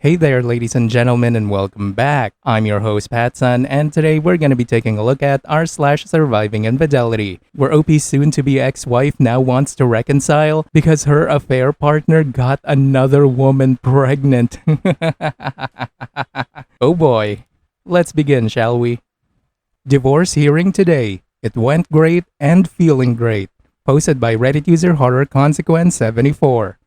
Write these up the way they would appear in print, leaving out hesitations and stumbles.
Hey there, ladies and gentlemen, and welcome back. I'm your host, PattSun, and today we're going to be taking a look at r/Surviving Infidelity, where OP's soon-to-be ex-wife now wants to reconcile because her affair partner got another woman pregnant. Oh boy. Let's begin, shall we? Divorce hearing today. It went great and feeling great. Posted by Reddit user Horror Consequence 74.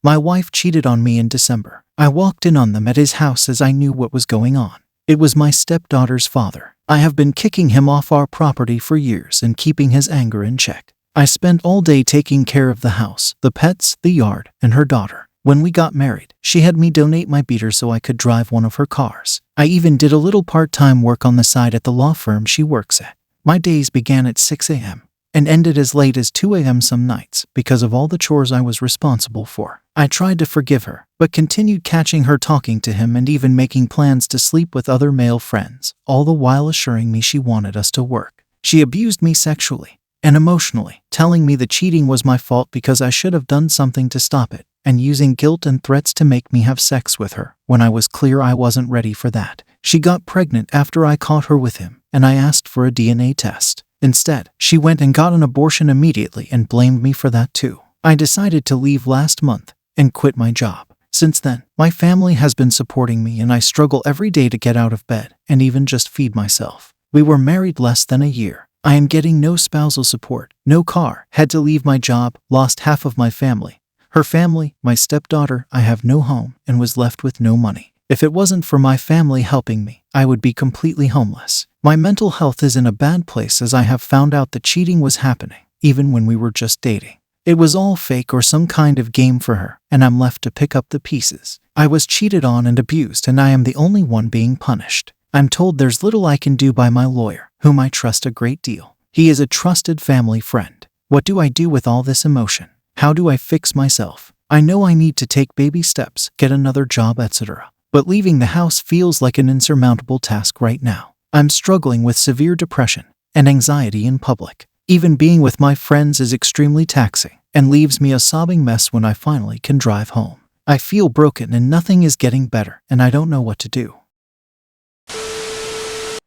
My wife cheated on me in December. I walked in on them at his house as I knew what was going on. It was my stepdaughter's father. I have been kicking him off our property for years and keeping his anger in check. I spent all day taking care of the house, the pets, the yard, and her daughter. When we got married, she had me donate my beater so I could drive one of her cars. I even did a little part-time work on the side at the law firm she works at. My days began at 6 a.m. and ended as late as 2 a.m. some nights because of all the chores I was responsible for. I tried to forgive her, but continued catching her talking to him and even making plans to sleep with other male friends, all the while assuring me she wanted us to work. She abused me sexually and emotionally, telling me the cheating was my fault because I should have done something to stop it, and using guilt and threats to make me have sex with her when I was clear I wasn't ready for that. She got pregnant after I caught her with him, and I asked for a DNA test. Instead, she went and got an abortion immediately and blamed me for that too. I decided to leave last month and quit my job. Since then, my family has been supporting me and I struggle every day to get out of bed and even just feed myself. We were married less than a year. I am getting no spousal support, no car, had to leave my job, lost half of my family. Her family, my stepdaughter, I have no home and was left with no money. If it wasn't for my family helping me, I would be completely homeless. My mental health is in a bad place as I have found out that cheating was happening, even when we were just dating. It was all fake or some kind of game for her, and I'm left to pick up the pieces. I was cheated on and abused, and I am the only one being punished. I'm told there's little I can do by my lawyer, whom I trust a great deal. He is a trusted family friend. What do I do with all this emotion? How do I fix myself? I know I need to take baby steps, get another job, etc. But leaving the house feels like an insurmountable task right now. I'm struggling with severe depression and anxiety in public. Even being with my friends is extremely taxing and leaves me a sobbing mess when I finally can drive home. I feel broken and nothing is getting better, and I don't know what to do.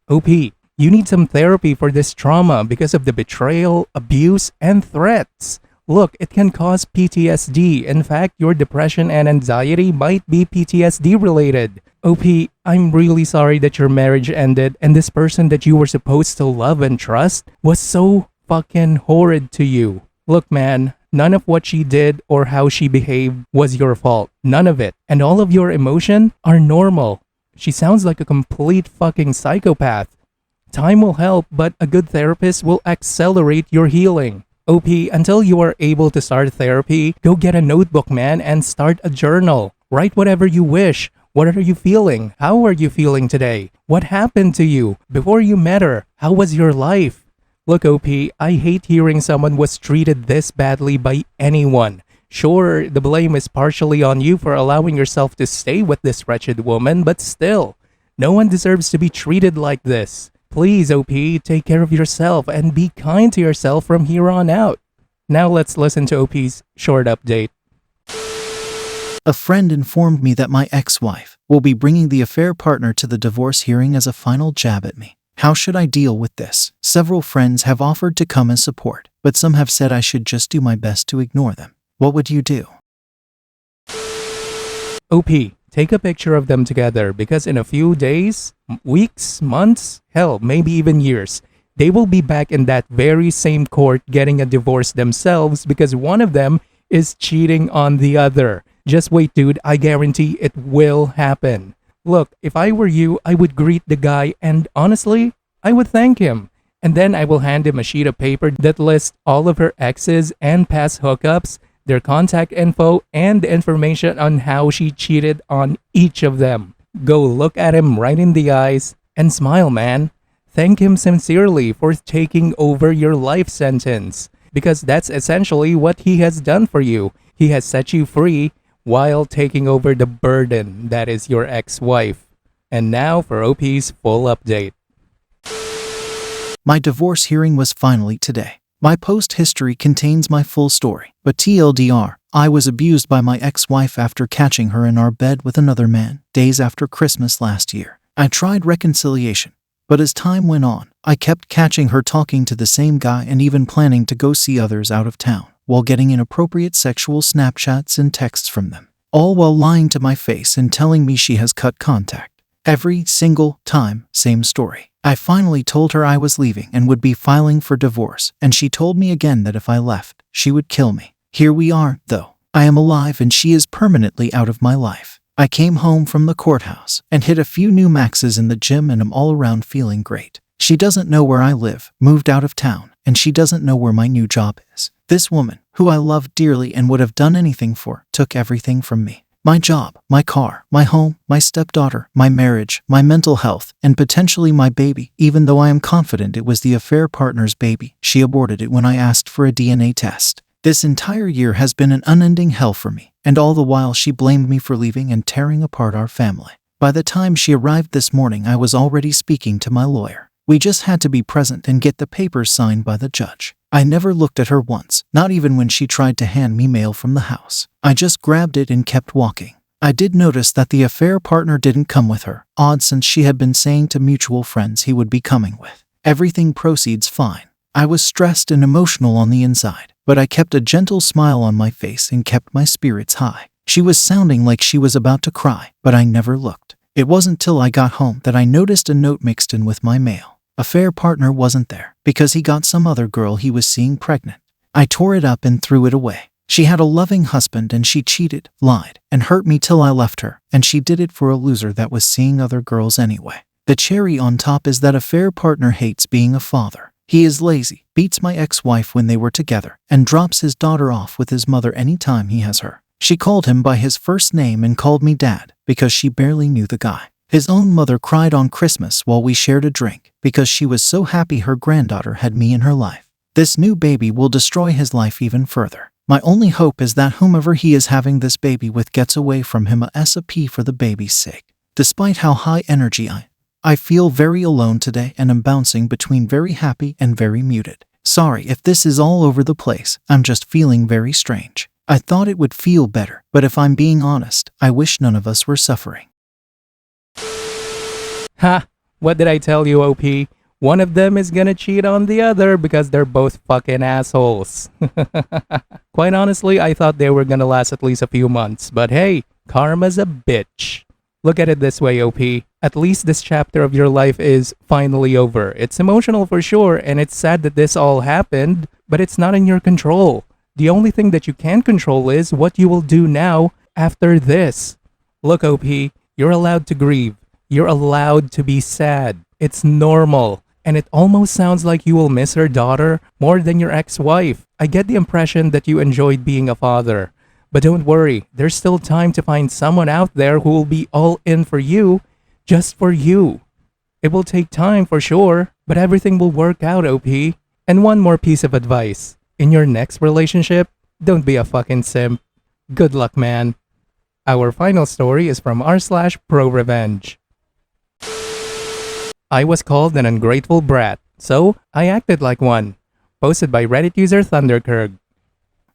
OP, you need some therapy for this trauma because of the betrayal, abuse, and threats. Look, it can cause PTSD. In fact, your depression and anxiety might be PTSD related. OP, I'm really sorry that your marriage ended and this person that you were supposed to love and trust was so fucking horrid to you. Look, man, none of what she did or how she behaved was your fault. None of it. And all of your emotion are normal. She sounds like a complete fucking psychopath. Time will help, but a good therapist will accelerate your healing. OP, until you are able to start therapy, go get a notebook, man, and start a journal. Write whatever you wish. What are you feeling? How are you feeling today? What happened to you before you met her? How was your life? Look, OP, I hate hearing someone was treated this badly by anyone. Sure, the blame is partially on you for allowing yourself to stay with this wretched woman, but still, no one deserves to be treated like this. Please, OP, take care of yourself and be kind to yourself from here on out. Now let's listen to OP's short update. A friend informed me that my ex-wife will be bringing the affair partner to the divorce hearing as a final jab at me. How should I deal with this? Several friends have offered to come as support, but some have said I should just do my best to ignore them. What would you do? OP, take a picture of them together because in a few days, weeks, months, hell, maybe even years, they will be back in that very same court getting a divorce themselves because one of them is cheating on the other. Just wait, dude, I guarantee it will happen. Look, if I were you, I would greet the guy and honestly, I would thank him. And then I will hand him a sheet of paper that lists all of her exes and past hookups, their contact info, and the information on how she cheated on each of them. Go look at him right in the eyes and smile, man. Thank him sincerely for taking over your life sentence because that's essentially what he has done for you. He has set you free while taking over the burden that is your ex-wife. And now for OP's full update. My divorce hearing was finally today. My post history contains my full story, but TLDR, I was abused by my ex-wife after catching her in our bed with another man, days after Christmas last year. I tried reconciliation, but as time went on, I kept catching her talking to the same guy and even planning to go see others out of town, while getting inappropriate sexual Snapchats and texts from them, all while lying to my face and telling me she has cut contact. Every single time, same story. I finally told her I was leaving and would be filing for divorce, and she told me again that if I left, she would kill me. Here we are, though. I am alive and she is permanently out of my life. I came home from the courthouse and hit a few new maxes in the gym and am all around feeling great. She doesn't know where I live, moved out of town, and she doesn't know where my new job is. This woman, who I love dearly and would have done anything for, took everything from me. My job, my car, my home, my stepdaughter, my marriage, my mental health, and potentially my baby. Even though I am confident it was the affair partner's baby, she aborted it when I asked for a DNA test. This entire year has been an unending hell for me, and all the while she blamed me for leaving and tearing apart our family. By the time she arrived this morning, I was already speaking to my lawyer. We just had to be present and get the papers signed by the judge. I never looked at her once, not even when she tried to hand me mail from the house. I just grabbed it and kept walking. I did notice that the affair partner didn't come with her, odd since she had been saying to mutual friends he would be coming with. Everything proceeds fine. I was stressed and emotional on the inside, but I kept a gentle smile on my face and kept my spirits high. She was sounding like she was about to cry, but I never looked. It wasn't till I got home that I noticed a note mixed in with my mail. Affair partner wasn't there because he got some other girl he was seeing pregnant. I tore it up and threw it away. She had a loving husband and she cheated, lied, and hurt me till I left her, and she did it for a loser that was seeing other girls anyway. The cherry on top is that affair partner hates being a father. He is lazy, beats my ex-wife when they were together, and drops his daughter off with his mother anytime he has her. She called him by his first name and called me dad because she barely knew the guy. His own mother cried on Christmas while we shared a drink because she was so happy her granddaughter had me in her life. This new baby will destroy his life even further. My only hope is that whomever he is having this baby with gets away from him ASAP for the baby's sake. Despite how high energy I feel very alone today and am bouncing between very happy and very muted. Sorry if this is all over the place, I'm just feeling very strange. I thought it would feel better, but if I'm being honest, I wish none of us were suffering. Ha! What did I tell you, OP? One of them is gonna cheat on the other because they're both fucking assholes. Quite honestly, I thought they were gonna last at least a few months, but hey, karma's a bitch. Look at it this way, OP. At least this chapter of your life is finally over. It's emotional for sure, and it's sad that this all happened, but it's not in your control. The only thing that you can control is what you will do now after this. Look, OP, you're allowed to grieve. You're allowed to be sad. It's normal. And it almost sounds like you will miss her daughter more than your ex-wife. I get the impression that you enjoyed being a father. But don't worry, there's still time to find someone out there who will be all in for you, just for you. It will take time for sure, but everything will work out, OP. And one more piece of advice. In your next relationship, don't be a fucking simp. Good luck, man. Our final story is from r/ProRevenge. I was called an ungrateful brat, so I acted like one. Posted by Reddit user Thunderkurg.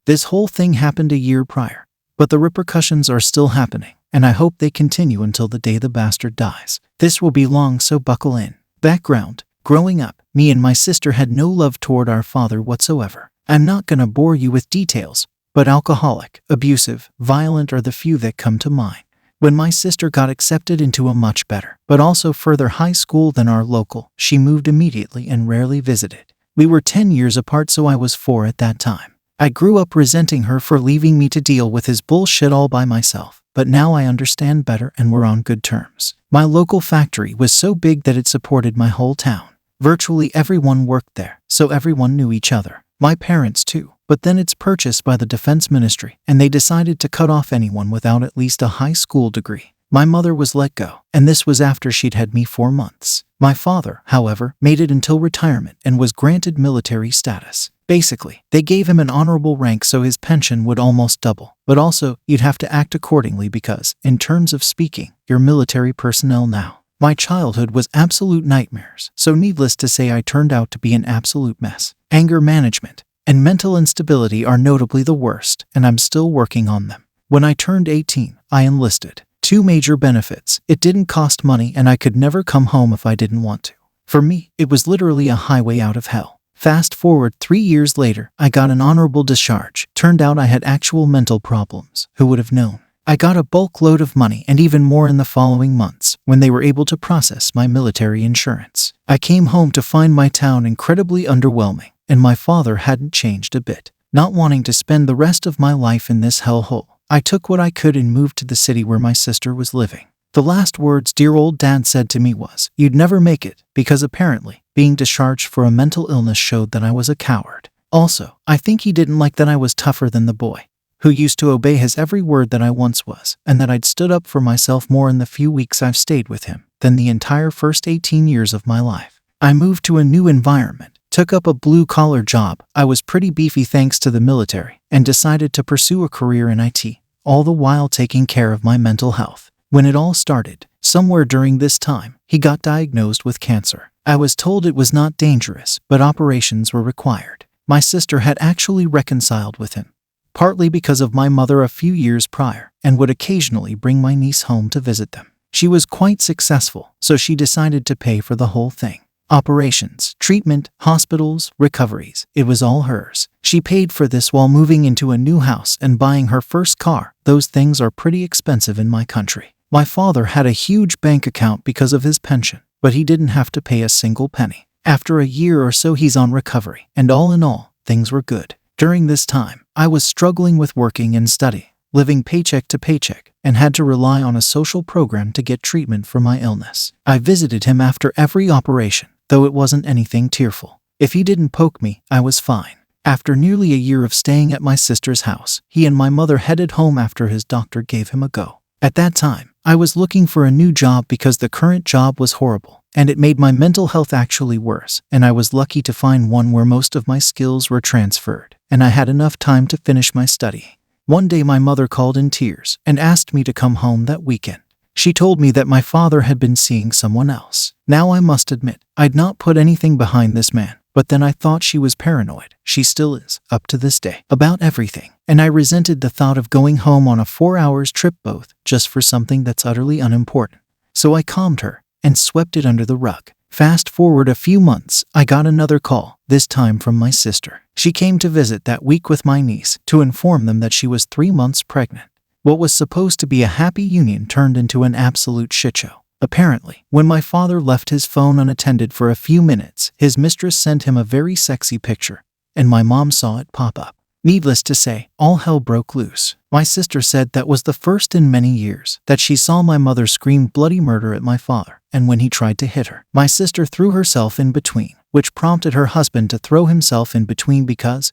This whole thing happened a year prior, but the repercussions are still happening, and I hope they continue until the day the bastard dies. This will be long, so buckle in. Background: growing up, me and my sister had no love toward our father whatsoever. I'm not gonna bore you with details, but alcoholic, abusive, violent are the few that come to mind. When my sister got accepted into a much better, but also further high school than our local, she moved immediately and rarely visited. We were 10 years apart, so I was 4 at that time. I grew up resenting her for leaving me to deal with his bullshit all by myself, but now I understand better and we're on good terms. My local factory was so big that it supported my whole town. Virtually everyone worked there, so everyone knew each other. My parents too. But then it's purchased by the defense ministry, and they decided to cut off anyone without at least a high school degree. My mother was let go, and this was after she'd had me 4 months. My father, however, made it until retirement and was granted military status. Basically, they gave him an honorable rank so his pension would almost double. But also, you'd have to act accordingly because, in terms of speaking, you're military personnel now. My childhood was absolute nightmares, so needless to say I turned out to be an absolute mess. Anger management. and mental instability are notably the worst, and I'm still working on them. When I turned 18, I enlisted. 2 major benefits: it didn't cost money and I could never come home if I didn't want to. For me, it was literally a highway out of hell. Fast forward 3 years later, I got an honorable discharge. Turned out I had actual mental problems. Who would have known? I got a bulk load of money and even more in the following months when they were able to process my military insurance. I came home to find my town incredibly underwhelming, and my father hadn't changed a bit. Not wanting to spend the rest of my life in this hellhole, I took what I could and moved to the city where my sister was living. The last words dear old dad said to me was, "You'd never make it," because apparently, being discharged for a mental illness showed that I was a coward. Also, I think he didn't like that I was tougher than the boy who used to obey his every word that I once was, and that I'd stood up for myself more in the few weeks I've stayed with him than the entire first 18 years of my life. I moved to a new environment, took up a blue-collar job. I was pretty beefy thanks to the military, and decided to pursue a career in IT, all the while taking care of my mental health. When it all started, somewhere during this time, he got diagnosed with cancer. I was told it was not dangerous, but operations were required. My sister had actually reconciled with him, partly because of my mother a few years prior, and would occasionally bring my niece home to visit them. She was quite successful, so she decided to pay for the whole thing. Operations, treatment, hospitals, recoveries, it was all hers. She paid for this while moving into a new house and buying her first car. Those things are pretty expensive in my country. My father had a huge bank account because of his pension, but he didn't have to pay a single penny. After a year or so, he's on recovery, and all in all, things were good. During this time, I was struggling with working and studying, living paycheck to paycheck, and had to rely on a social program to get treatment for my illness. I visited him after every operation, though it wasn't anything tearful. If he didn't poke me, I was fine. After nearly a year of staying at my sister's house, he and my mother headed home after his doctor gave him a go. At that time, I was looking for a new job because the current job was horrible, and it made my mental health actually worse, and I was lucky to find one where most of my skills were transferred, and I had enough time to finish my studying. One day my mother called in tears and asked me to come home that weekend. She told me that my father had been seeing someone else. Now I must admit, I'd not put anything behind this man, but then I thought she was paranoid. She still is, up to this day, about everything, and I resented the thought of going home on a 4 hour trip both, just for something that's utterly unimportant. So I calmed her and swept it under the rug. Fast forward a few months, I got another call, this time from my sister. She came to visit that week with my niece to inform them that she was 3 months pregnant. What was supposed to be a happy union turned into an absolute shitshow. Apparently, when my father left his phone unattended for a few minutes, his mistress sent him a very sexy picture, and my mom saw it pop up. Needless to say, all hell broke loose. My sister said that was the first in many years that she saw my mother scream bloody murder at my father, and when he tried to hit her, my sister threw herself in between, which prompted her husband to throw himself in between because,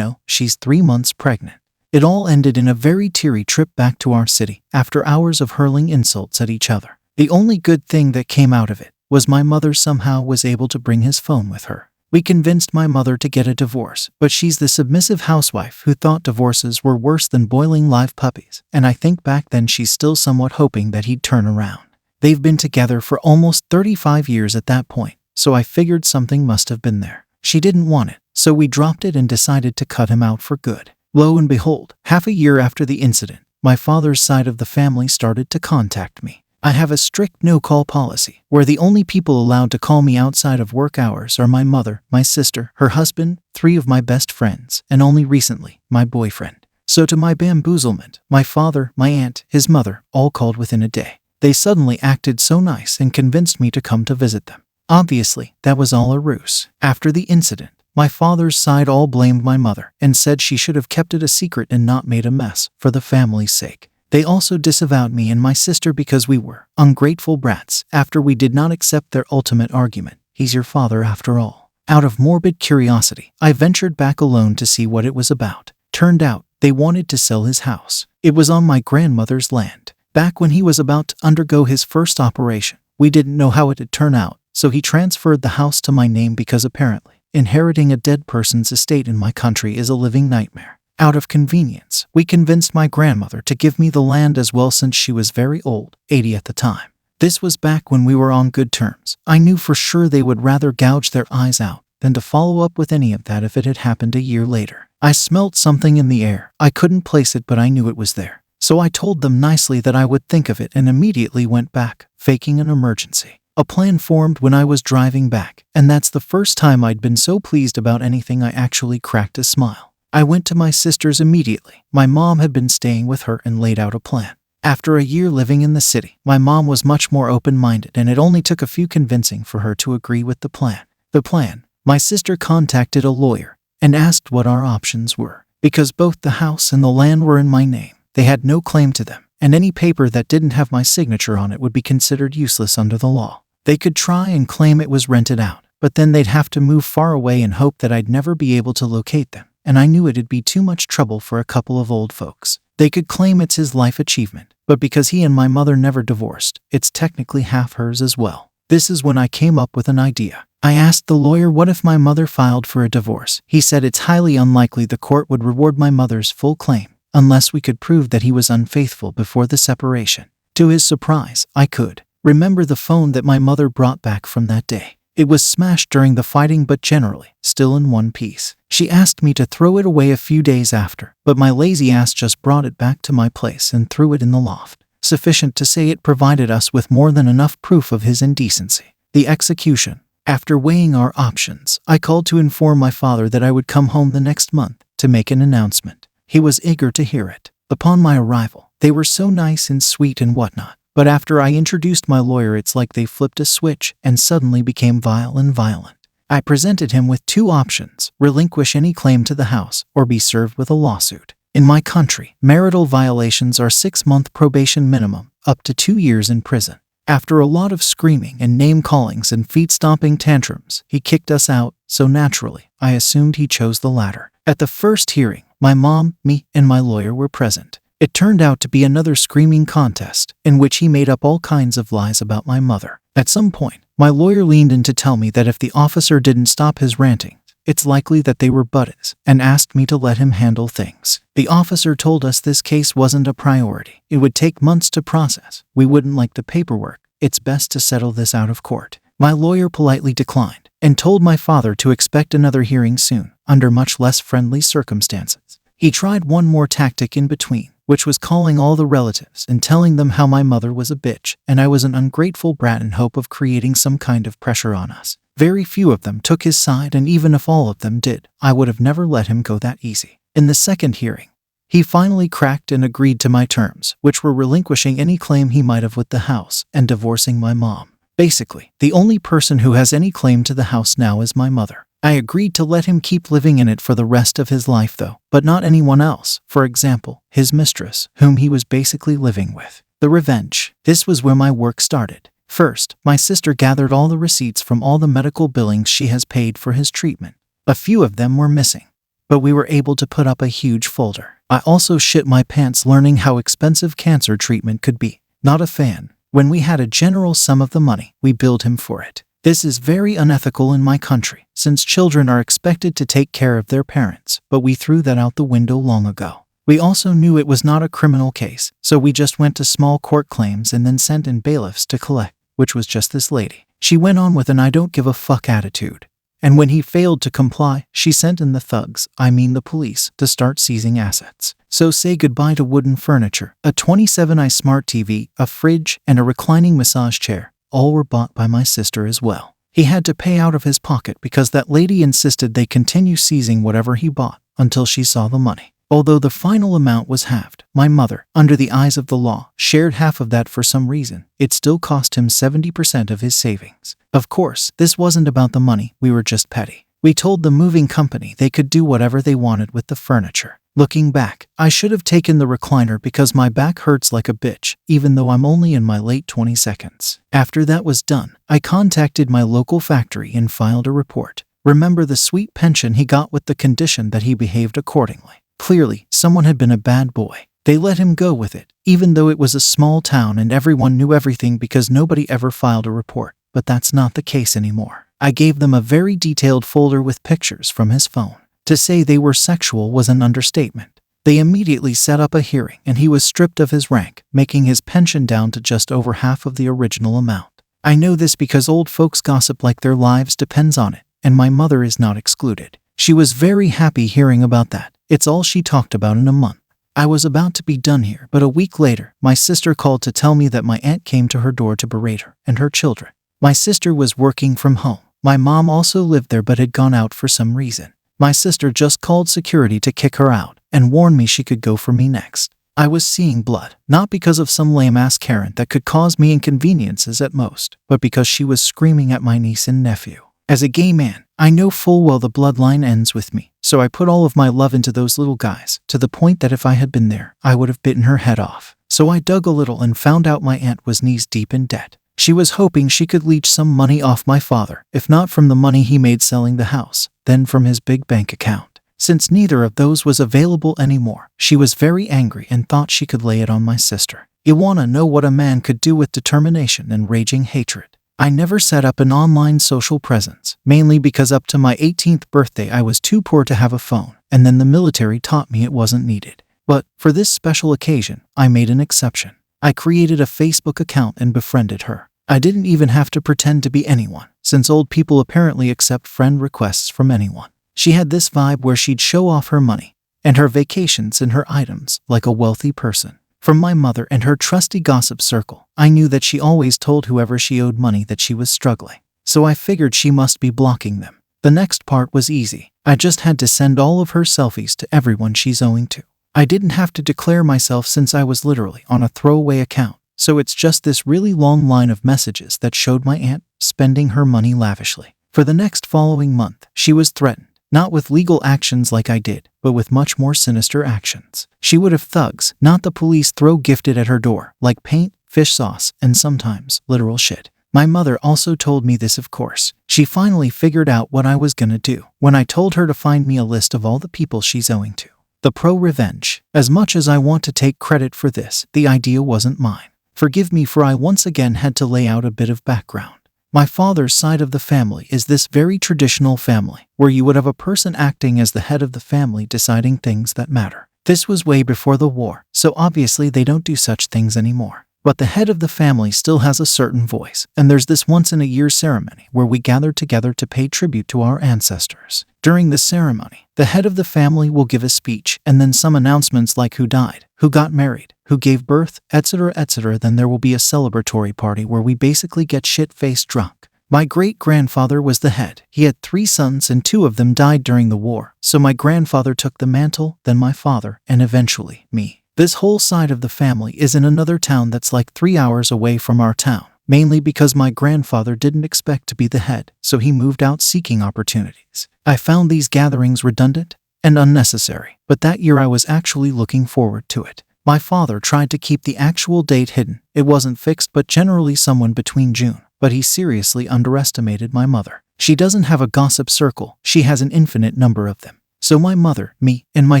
she's 3 months pregnant. It all ended in a very teary trip back to our city after hours of hurling insults at each other. The only good thing that came out of it was my mother somehow was able to bring his phone with her. We convinced my mother to get a divorce, but she's the submissive housewife who thought divorces were worse than boiling live puppies, and I think back then she's still somewhat hoping that he'd turn around. They've been together for almost 35 years at that point, so I figured something must have been there. She didn't want it, so we dropped it and decided to cut him out for good. Lo and behold, half a year after the incident, my father's side of the family started to contact me. I have a strict no-call policy, where the only people allowed to call me outside of work hours are my mother, my sister, her husband, 3 of my best friends, and only recently, my boyfriend. So to my bamboozlement, my father, my aunt, his mother, all called within a day. They suddenly acted so nice and convinced me to come to visit them. Obviously, that was all a ruse. After the incident, my father's side all blamed my mother and said she should have kept it a secret and not made a mess for the family's sake. They also disavowed me and my sister because we were ungrateful brats after we did not accept their ultimate argument. He's your father after all. Out of morbid curiosity, I ventured back alone to see what it was about. Turned out, they wanted to sell his house. It was on my grandmother's land. Back when he was about to undergo his first operation, we didn't know how it'd turn out, so he transferred the house to my name because apparently, inheriting a dead person's estate in my country is a living nightmare. Out of convenience, we convinced my grandmother to give me the land as well since she was very old, 80 at the time. This was back when we were on good terms. I knew for sure they would rather gouge their eyes out than to follow up with any of that if it had happened a year later. I smelt something in the air. I couldn't place it, but I knew it was there. So I told them nicely that I would think of it and immediately went back, faking an emergency. A plan formed when I was driving back, and that's the first time I'd been so pleased about anything I actually cracked a smile. I went to my sister's immediately. My mom had been staying with her and laid out a plan. After a year living in the city, my mom was much more open-minded, and it only took a few convincing for her to agree with the plan. My sister contacted a lawyer and asked what our options were. Because both the house and the land were in my name, they had no claim to them, and any paper that didn't have my signature on it would be considered useless under the law. They could try and claim it was rented out, but then they'd have to move far away and hope that I'd never be able to locate them, and I knew it'd be too much trouble for a couple of old folks. They could claim it's his life achievement, but because he and my mother never divorced, it's technically half hers as well. This is when I came up with an idea. I asked the lawyer what if my mother filed for a divorce. He said it's highly unlikely the court would reward my mother's full claim, unless we could prove that he was unfaithful before the separation. To his surprise, I could remember the phone that my mother brought back from that day. It was smashed during the fighting, but generally still in one piece. She asked me to throw it away a few days after, but my lazy ass just brought it back to my place and threw it in the loft. Sufficient to say it provided us with more than enough proof of his indecency. The execution. After weighing our options, I called to inform my father that I would come home the next month to make an announcement. He was eager to hear it. Upon my arrival, they were so nice and sweet and whatnot. But after I introduced my lawyer, it's like they flipped a switch and suddenly became vile and violent. I presented him with two options: relinquish any claim to the house or be served with a lawsuit. In my country, marital violations are 6-month probation minimum, up to 2 years in prison. After a lot of screaming and name-callings and feet-stomping tantrums, he kicked us out, so naturally, I assumed he chose the latter. At the first hearing, my mom, me, and my lawyer were present. It turned out to be another screaming contest, in which he made up all kinds of lies about my mother. At some point, my lawyer leaned in to tell me that if the officer didn't stop his ranting, it's likely that they were buddies, and asked me to let him handle things. The officer told us this case wasn't a priority. It would take months to process. We wouldn't like the paperwork. It's best to settle this out of court. My lawyer politely declined, and told my father to expect another hearing soon, under much less friendly circumstances. He tried one more tactic in between, which was calling all the relatives and telling them how my mother was a bitch, and I was an ungrateful brat in hope of creating some kind of pressure on us. Very few of them took his side, and even if all of them did, I would have never let him go that easy. In the second hearing, he finally cracked and agreed to my terms, which were relinquishing any claim he might have with the house and divorcing my mom. Basically, the only person who has any claim to the house now is my mother. I agreed to let him keep living in it for the rest of his life though, but not anyone else, for example, his mistress, whom he was basically living with. The revenge. This was where my work started. First, my sister gathered all the receipts from all the medical billings she has paid for his treatment. A few of them were missing, but we were able to put up a huge folder. I also shit my pants learning how expensive cancer treatment could be. Not a fan. When we had a general sum of the money, we billed him for it. This is very unethical in my country, since children are expected to take care of their parents, but we threw that out the window long ago. We also knew it was not a criminal case, so we just went to small court claims and then sent in bailiffs to collect, which was just this lady. She went on with an I don't give a fuck attitude. And when he failed to comply, she sent in the thugs, I mean the police, to start seizing assets. So say goodbye to wooden furniture, a 27-inch smart TV, a fridge, and a reclining massage chair. All were bought by my sister as well. He had to pay out of his pocket because that lady insisted they continue seizing whatever he bought until she saw the money. Although the final amount was halved, my mother, under the eyes of the law, shared half of that for some reason. It still cost him 70% of his savings. Of course, this wasn't about the money, we were just petty. We told the moving company they could do whatever they wanted with the furniture. Looking back, I should have taken the recliner because my back hurts like a bitch, even though I'm only in my late 22nd. After that was done, I contacted my local factory and filed a report. Remember the sweet pension he got with the condition that he behaved accordingly. Clearly, someone had been a bad boy. They let him go with it, even though it was a small town and everyone knew everything because nobody ever filed a report. But that's not the case anymore. I gave them a very detailed folder with pictures from his phone. To say they were sexual was an understatement. They immediately set up a hearing and he was stripped of his rank, making his pension down to just over half of the original amount. I know this because old folks gossip like their lives depends on it, and my mother is not excluded. She was very happy hearing about that. It's all she talked about in a month. I was about to be done here, but a week later, my sister called to tell me that my aunt came to her door to berate her and her children. My sister was working from home. My mom also lived there but had gone out for some reason. My sister just called security to kick her out and warned me she could go for me next. I was seeing blood, not because of some lame-ass Karen that could cause me inconveniences at most, but because she was screaming at my niece and nephew. As a gay man, I know full well the bloodline ends with me, so I put all of my love into those little guys, to the point that if I had been there, I would have bitten her head off. So I dug a little and found out my aunt was knees-deep in debt. She was hoping she could leech some money off my father, if not from the money he made selling the house, then from his big bank account. Since neither of those was available anymore, she was very angry and thought she could lay it on my sister. You wanna know what a man could do with determination and raging hatred? I never set up an online social presence, mainly because up to my 18th birthday I was too poor to have a phone, and then the military taught me it wasn't needed. But for this special occasion, I made an exception. I created a Facebook account and befriended her. I didn't even have to pretend to be anyone, since old people apparently accept friend requests from anyone. She had this vibe where she'd show off her money and her vacations and her items like a wealthy person. From my mother and her trusty gossip circle, I knew that she always told whoever she owed money that she was struggling. So I figured she must be blocking them. The next part was easy. I just had to send all of her selfies to everyone she's owing to. I didn't have to declare myself since I was literally on a throwaway account. So it's just this really long line of messages that showed my aunt spending her money lavishly. For the next following month, she was threatened. Not with legal actions like I did, but with much more sinister actions. She would have thugs, not the police, throw gifted at her door, like paint, fish sauce, and sometimes literal shit. My mother also told me this, of course. She finally figured out what I was gonna do when I told her to find me a list of all the people she's owing to. The ProRevenge. As much as I want to take credit for this, the idea wasn't mine. Forgive me, for I once again had to lay out a bit of background. My father's side of the family is this very traditional family, where you would have a person acting as the head of the family deciding things that matter. This was way before the war, so obviously they don't do such things anymore. But the head of the family still has a certain voice, and there's this once-in-a-year ceremony where we gather together to pay tribute to our ancestors. During the ceremony, the head of the family will give a speech, and then some announcements like who died, who got married, who gave birth, etc., etc. Then there will be a celebratory party where we basically get shit-faced drunk. My great-grandfather was the head. He had 3 sons and 2 of them died during the war, so my grandfather took the mantle, then my father, and eventually me. This whole side of the family is in another town that's like 3 hours away from our town, mainly because my grandfather didn't expect to be the head, so he moved out seeking opportunities. I found these gatherings redundant and unnecessary, but that year I was actually looking forward to it. My father tried to keep the actual date hidden. It wasn't fixed, but generally someone between June. But he seriously underestimated my mother. She doesn't have a gossip circle, she has an infinite number of them. So my mother, me, and my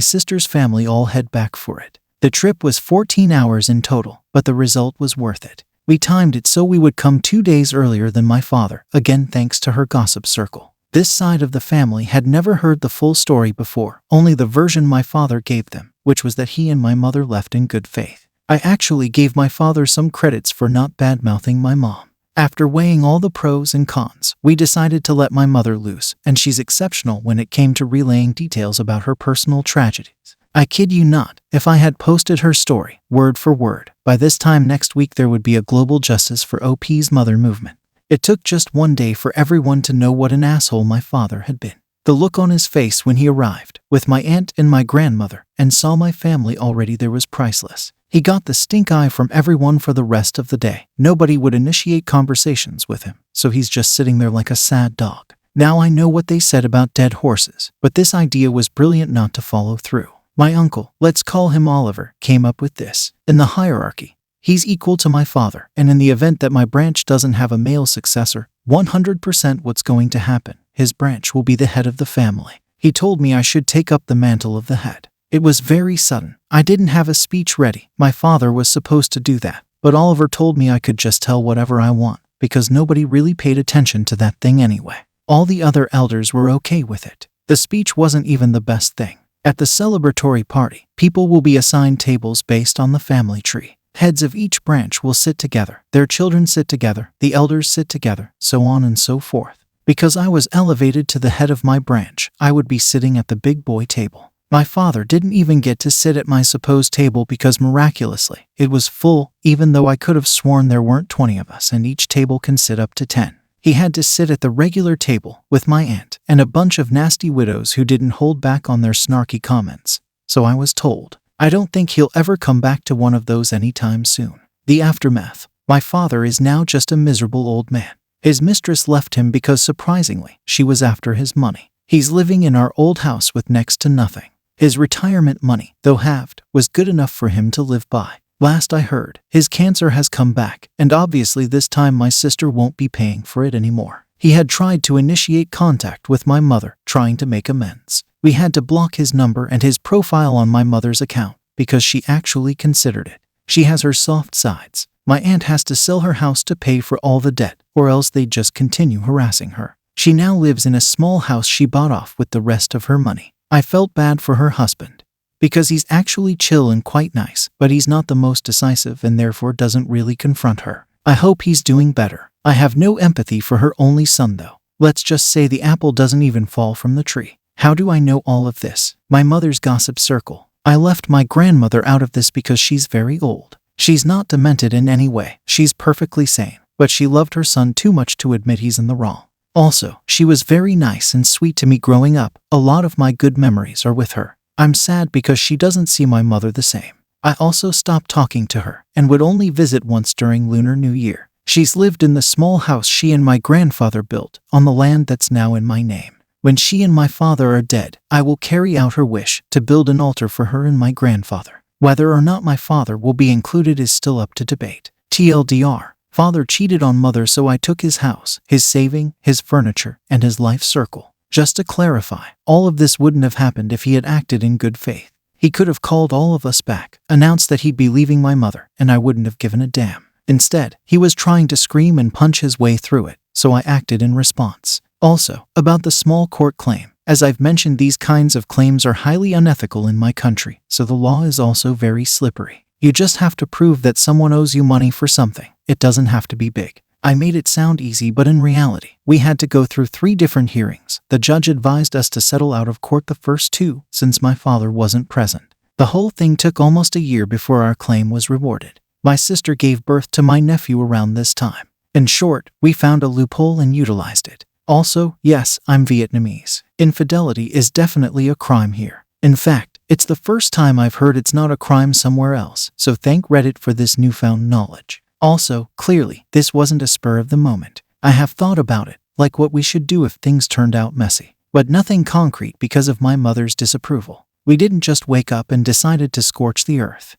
sister's family all head back for it. The trip was 14 hours in total, but the result was worth it. We timed it so we would come 2 days earlier than my father, again thanks to her gossip circle. This side of the family had never heard the full story before, only the version my father gave them, which was that he and my mother left in good faith. I actually gave my father some credits for not bad-mouthing my mom. After weighing all the pros and cons, we decided to let my mother loose, and she's exceptional when it came to relaying details about her personal tragedies. I kid you not, if I had posted her story, word for word, by this time next week there would be a global justice for OP's mother movement. It took just 1 day for everyone to know what an asshole my father had been. The look on his face when he arrived, with my aunt and my grandmother, and saw my family already there was priceless. He got the stink eye from everyone for the rest of the day. Nobody would initiate conversations with him, so he's just sitting there like a sad dog. Now I know what they said about dead horses, but this idea was brilliant not to follow through. My uncle, let's call him Oliver, came up with this. In the hierarchy, he's equal to my father, and in the event that my branch doesn't have a male successor, 100% what's going to happen. His branch will be the head of the family. He told me I should take up the mantle of the head. It was very sudden. I didn't have a speech ready. My father was supposed to do that, but Oliver told me I could just tell whatever I want, because nobody really paid attention to that thing anyway. All the other elders were okay with it. The speech wasn't even the best thing. At the celebratory party, people will be assigned tables based on the family tree. Heads of each branch will sit together, their children sit together, the elders sit together, so on and so forth. Because I was elevated to the head of my branch, I would be sitting at the big boy table. My father didn't even get to sit at my supposed table because miraculously, it was full, even though I could have sworn there weren't 20 of us and each table can sit up to 10. He had to sit at the regular table with my aunt and a bunch of nasty widows who didn't hold back on their snarky comments. So I was told. I don't think he'll ever come back to one of those anytime soon. The aftermath. My father is now just a miserable old man. His mistress left him because, surprisingly, she was after his money. He's living in our old house with next to nothing. His retirement money, though halved, was good enough for him to live by. Last I heard, his cancer has come back, and obviously this time my sister won't be paying for it anymore. He had tried to initiate contact with my mother, trying to make amends. We had to block his number and his profile on my mother's account, because she actually considered it. She has her soft sides. My aunt has to sell her house to pay for all the debt, or else they'd just continue harassing her. She now lives in a small house she bought off with the rest of her money. I felt bad for her husband, because he's actually chill and quite nice, but he's not the most decisive and therefore doesn't really confront her. I hope he's doing better. I have no empathy for her only son though. Let's just say the apple doesn't even fall from the tree. How do I know all of this? My mother's gossip circle. I left my grandmother out of this because she's very old. She's not demented in any way. She's perfectly sane, but she loved her son too much to admit he's in the wrong. Also, she was very nice and sweet to me growing up. A lot of my good memories are with her. I'm sad because she doesn't see my mother the same. I also stopped talking to her and would only visit once during Lunar New Year. She's lived in the small house she and my grandfather built on the land that's now in my name. When she and my father are dead, I will carry out her wish to build an altar for her and my grandfather. Whether or not my father will be included is still up to debate. TLDR. Father cheated on mother, so I took his house, his saving, his furniture, and his life circle. Just to clarify, all of this wouldn't have happened if he had acted in good faith. He could have called all of us back, announced that he'd be leaving my mother, and I wouldn't have given a damn. Instead, he was trying to scream and punch his way through it, so I acted in response. Also, about the small court claim. As I've mentioned, these kinds of claims are highly unethical in my country, so the law is also very slippery. You just have to prove that someone owes you money for something. It doesn't have to be big. I made it sound easy, but in reality, we had to go through 3 different hearings. The judge advised us to settle out of court the first 2, since my father wasn't present. The whole thing took almost a year before our claim was rewarded. My sister gave birth to my nephew around this time. In short, we found a loophole and utilized it. Also, yes, I'm Vietnamese. Infidelity is definitely a crime here. In fact, it's the first time I've heard it's not a crime somewhere else, so thank Reddit for this newfound knowledge. Also, clearly, this wasn't a spur of the moment. I have thought about it, like what we should do if things turned out messy. But nothing concrete because of my mother's disapproval. We didn't just wake up and decided to scorch the earth.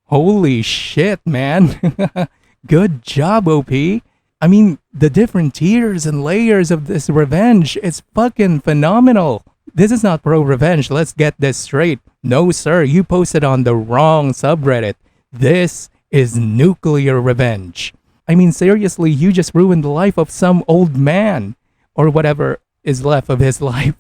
Holy shit, man. Good job, OP. I mean, the different tiers and layers of this revenge is fucking phenomenal. This is not ProRevenge, let's get this straight. No sir, you posted on the wrong subreddit. This is nuclear revenge. I mean, seriously, you just ruined the life of some old man. Or whatever is left of his life.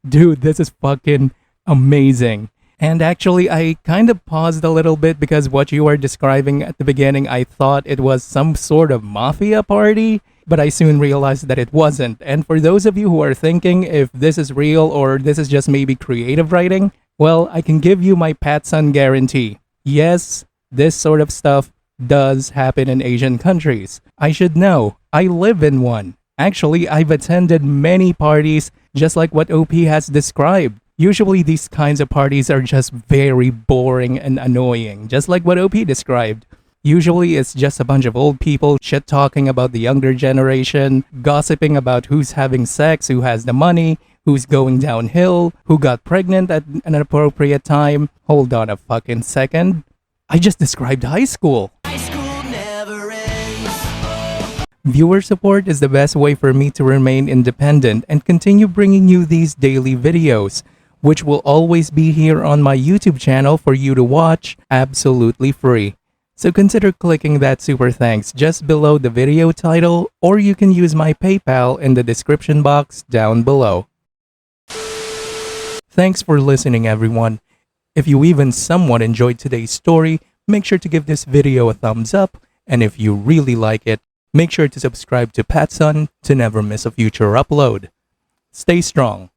Dude, this is fucking amazing. And actually, I kind of paused a little bit because what you were describing at the beginning, I thought it was some sort of mafia party. But I soon realized that it wasn't. And for those of you who are thinking if this is real or this is just maybe creative writing, well, I can give you my PattSun guarantee. Yes, this sort of stuff does happen in Asian countries. I should know. I live in one. Actually, I've attended many parties just like what OP has described. Usually these kinds of parties are just very boring and annoying, just like what OP described. Usually it's just a bunch of old people shit-talking about the younger generation, gossiping about who's having sex, who has the money, who's going downhill, who got pregnant at an appropriate time. Hold on a fucking second. I just described high school. High school never ends. Viewer support is the best way for me to remain independent and continue bringing you these daily videos, which will always be here on my YouTube channel for you to watch absolutely free. So consider clicking that super thanks just below the video title, or you can use my PayPal in the description box down below. Thanks for listening, everyone. If you even somewhat enjoyed today's story, make sure to give this video a thumbs up, and if you really like it, Make sure to subscribe to PattSun to never miss a future upload. Stay strong.